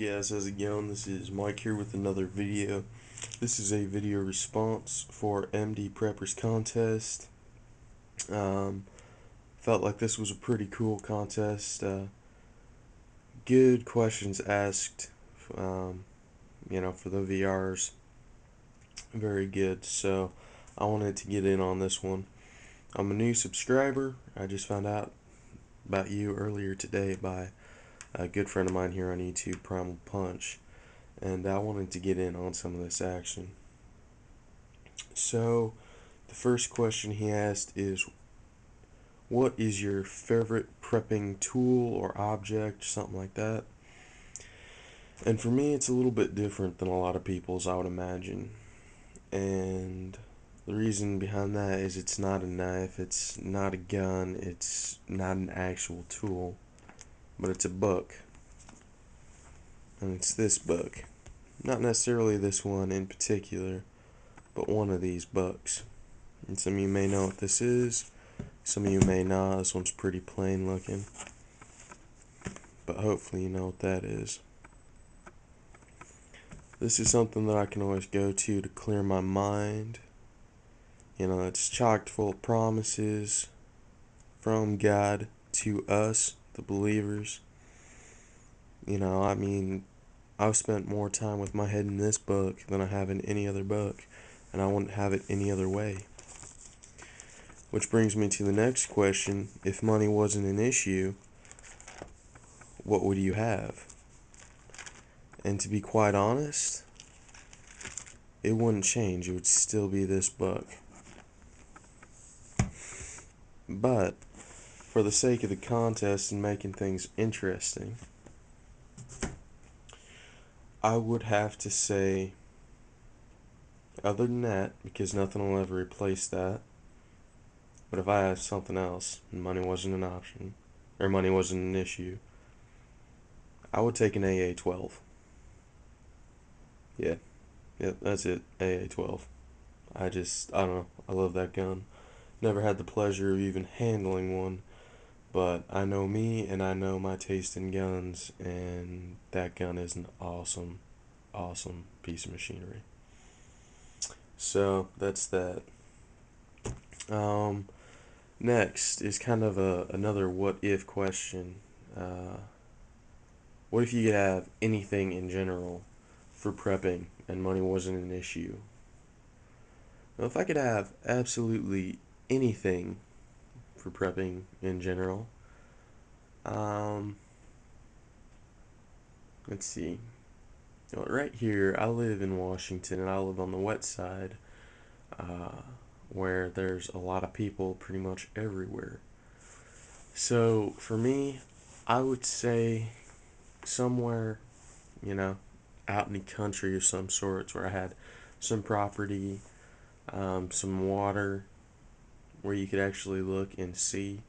guys, how's it going? This is Mike here with another video. This is a video response for MDPrepper's contest. Um, Felt like this was a pretty cool contest. Good questions asked, um, for the VRs. Very good. So I wanted to get in on this one. I'm a new subscriber. I just found out about you earlier today by a good friend of mine here on YouTube, Primal Punch, and I wanted to get in on some of this action. So, the first question he asked is, what is your favorite prepping tool or object, something like that? And for me, it's a little bit different than a lot of people's, I would imagine. And the reason behind that is it's not a knife, it's not a gun, it's not an actual tool, but it's a book. And it's this book. Not necessarily this one in particular, but one of these books. And some of you may know what this is, some of you may not. This one's pretty plain looking, but hopefully you know what that is. This is something that I can always go to clear my mind. It's chocked full of promises from God to us, the believers. I've spent more time with my head in this book than I have in any other book, and I wouldn't have it any other way. Which brings me to the next question. If money wasn't an issue, what would you have? And to be quite honest, it wouldn't change. It would still be this book. But for the sake of the contest and making things interesting, I would have to say, other than that, because nothing will ever replace that, but if I had something else and money wasn't an option, or money wasn't an issue, I would take an AA-12. Yeah, that's it, AA-12. I don't know, I love that gun. Never had the pleasure of even handling one, but I know me and I know my taste in guns, and that gun is an awesome, awesome piece of machinery. So that's that. Next is kind of another what if question. What if you could have anything in general for prepping and money wasn't an issue? Well, if I could have absolutely anything for prepping in general, let's see. Right here, I live in Washington, and I live on the wet side, where there's a lot of people pretty much everywhere. So for me, I would say somewhere, you know, out in the country of some sorts, where I had some property, some water, where you could actually look and see,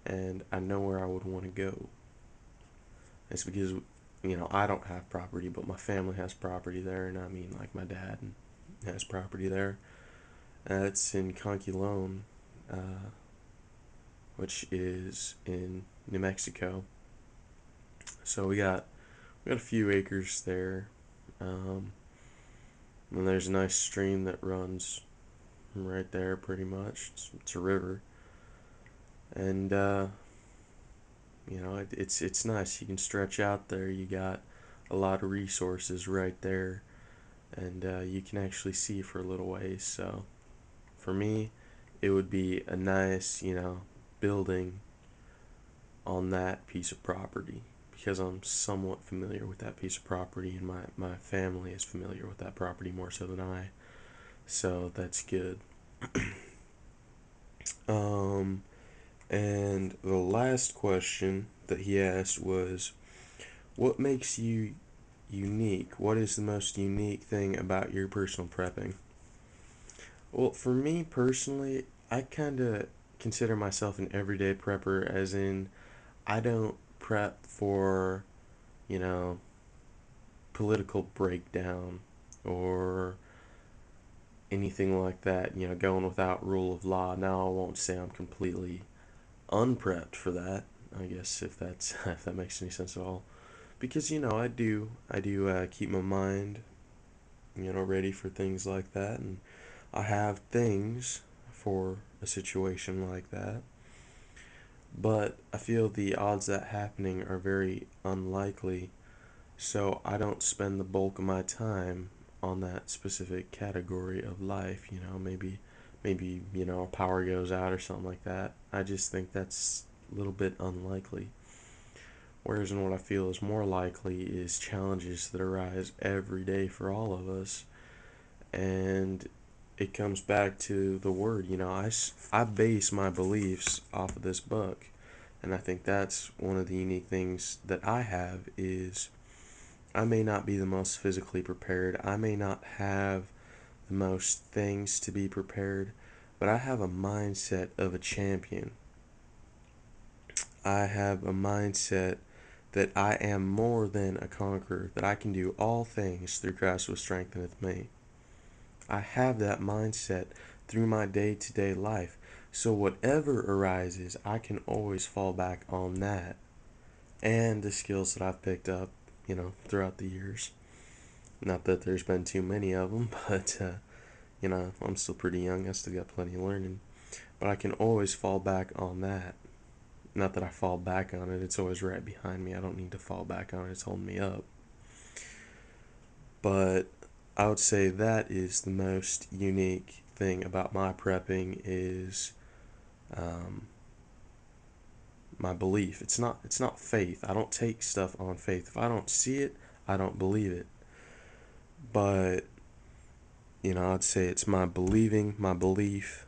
and I know where I would want to go. It's because, I don't have property, but my family has property there, and I mean, like, my dad has property there. It's in Conquilon, which is in New Mexico. So we got a few acres there, and there's a nice stream that runs right there, pretty much. It's a river, and it's nice. You can stretch out there. You got a lot of resources right there, and you can actually see for a little ways. So for me, it would be a nice, building on that piece of property, because I'm somewhat familiar with that piece of property, and my family is familiar with that property more so than I. So that's good. Um, and the last question that he asked was, what makes you unique? What is the most unique thing about your personal prepping? Well, for me personally, I kind of consider myself an everyday prepper, as in, I don't prep for, you know, political breakdown or anything like that, going without rule of law. Now, I won't say I'm completely unprepped for that, I guess, if that makes any sense at all. because I do keep my mind ready for things like that, and I have things for a situation like that. But I feel the odds that happening are very unlikely, so I don't spend the bulk of my time on that specific category of life. Maybe a power goes out or something like that. I just think that's a little bit unlikely. Whereas in what I feel is more likely is challenges that arise every day for all of us. And it comes back to the word. I base my beliefs off of this book. And I think that's one of the unique things that I have is I may not be the most physically prepared. I may not have the most things to be prepared, but I have a mindset of a champion. I have a mindset that I am more than a conqueror, that I can do all things through Christ who strengtheneth me. I have that mindset through my day-to-day life. So whatever arises, I can always fall back on that and the skills that I've picked up, throughout the years. Not that there's been too many of them, but I'm still pretty young. I still got plenty of learning. But I can always fall back on that. Not that I fall back on it, it's always right behind me. I don't need to fall back on it, it's holding me up. But I would say that is the most unique thing about my prepping is um, my belief. It's not faith. I don't take stuff on faith. If I don't see it, I don't believe it. But I'd say it's my believing, my belief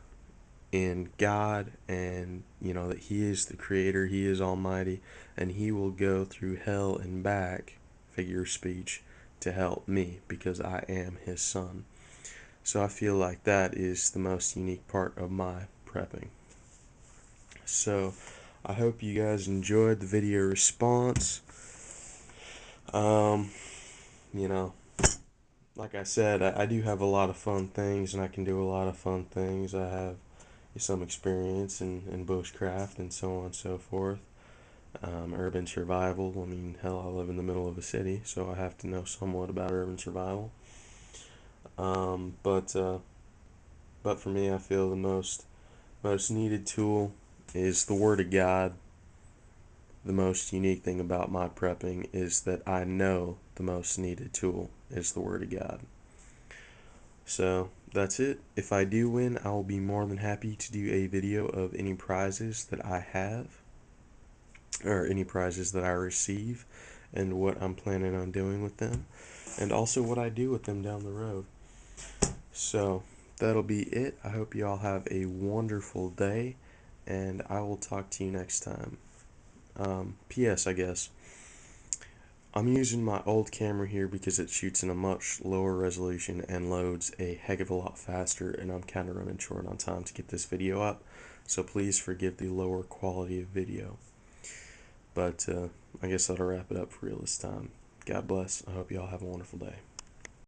in God, and that He is the Creator, He is Almighty, and He will go through hell and back, figure of speech, to help me because I am His son. So I feel like that is the most unique part of my prepping. So I hope you guys enjoyed the video response. Um, you know, like I said, I do have a lot of fun things, and I can do a lot of fun things. I have some experience in bushcraft and so on and so forth. Urban survival. I mean, hell, I live in the middle of a city, so I have to know somewhat about urban survival. Um, but uh, but for me, I feel the most needed tool is the Word of God. The most unique thing about my prepping is that I know the most needed tool is the Word of God. So that's it. If I do win, I will be more than happy to do a video of any prizes that I have, or any prizes that I receive, and what I'm planning on doing with them, and also what I do with them down the road. So that'll be it. I hope you all have a wonderful day, and I will talk to you next time. P.S. I guess I'm using my old camera here because it shoots in a much lower resolution and loads a heck of a lot faster, and I'm kind of running short on time to get this video up, so please forgive the lower quality of video. But I guess that'll wrap it up for real this time. God bless. I hope you all have a wonderful day.